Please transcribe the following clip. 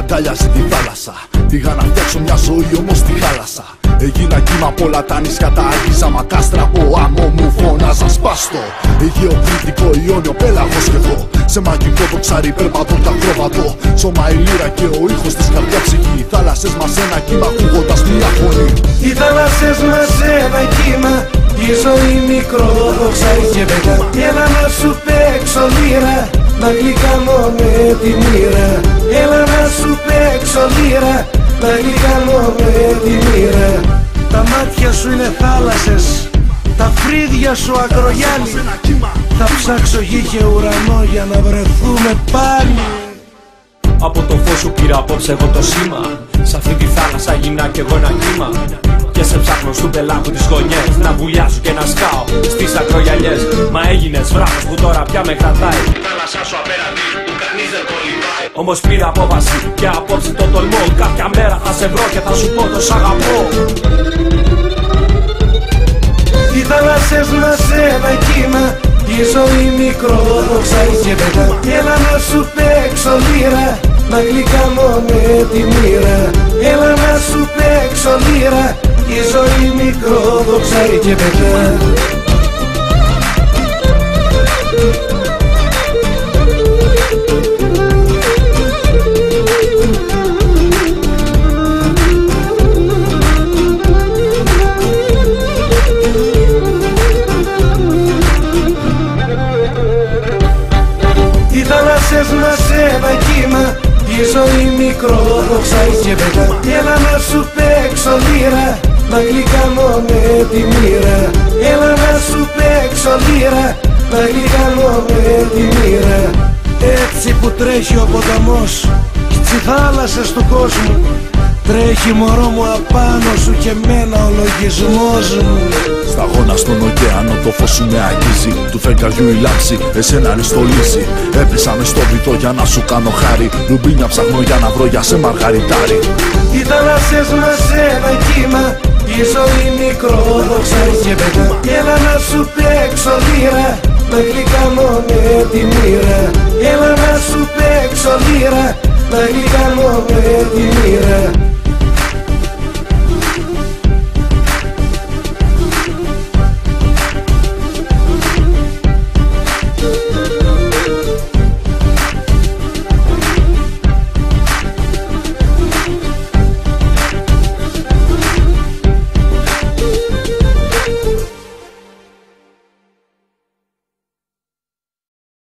αγκάλιαζε τη θάλασσα. Πήγα να φτιάξω μια ζωή όμως στη θάλασσα. Έγινα κύμα απ' όλα τα νησιά, τα άγγιζα μακάστρα από άμμο μου φώναζαν σπάστο. Αιγαίο, Κρήτικο, Ιόνιο, Πέλαγος και εγώ. Σε μαγικό το ψάρι περπατώ τα ακρόβατο. Σώμα η λύρα και ο ήχος της καρδιά ψυχή. Οι θάλασσες μας ένα κύμα ακούγοντας μια φωνή. Οι θάλασσες μας ένα κύμα. Η ζωή μικρόδοξα και βεγά. Έλα να σου παίξω λύρα, να γλυκάνω με τη μοίρα. Έλα να σου παίξω λύρα, να γλυκάνω με τη μοίρα. Τα μάτια σου είναι θάλασσες, τα φρύδια σου ακρογιάλι. Θα ψάξω γη και ουρανό για να βρεθούμε πάλι. Από το φως σου πήρα απόψε εγώ το σήμα. Σ' αυτή τη θάλασσα γίνα κι εγώ ένα κύμα. Και σε ψάχνω στου πελάγου τις γωνιές, να βουλιάσω και να σκάω στις ακρογιαλιές. Μα έγινες βράχος που τώρα πια με κρατάει. Η θάλασσά σου απέναντι που κανείς δεν κολυμπάει. Όμως πήρα απόβαση και απόψε το τολμώ. Κάποια μέρα θα σε βρω και θα σου πω το σ' αγαπώ. Οι θάλασσες μας ένα κύμα. Η ζωή μικρόδοξα και βεγά. Έλα να σου παίξω λύρα, να γλυκάνω με τη μοίρα. Έλα να σου παίξω λύρα, η ζωή μικρόδοξα και βεγά. Οι θάλασσες μας ένα κύμα. Η ζωή μικρόδοξα και βεγά. Έλα να σου παίξω λύρα, να γλυκάνω με τη μοίρα. Έλα να σου παίξω λύρα, να γλυκάνω με τη μοίρα. Έτσι που τρέχει ο ποταμός στις θάλασσες του κόσμου, τρέχει μωρό μου απάνω σου και μένα ο λογισμός μου. Σταγόνα στον ωκεανό το φως σου με αγγίζει. Του φεγγαριού η λάμψη εσένα αριστολίζει. Έπεσα μες στο βυθό για να σου κάνω χάρη. Ρουμπίνια ψάχνω για να βρω για σε μαργαριτάρι. Οι θάλασσες μας ένα κύμα. Η ζωή μικρόδοξα και βεγά. Έλα να σου παίξω λύρα, να γλυκάνω με τη μοίρα. Έλα να σου παίξω λύρα, να γλυκάνω με τη μοίρα.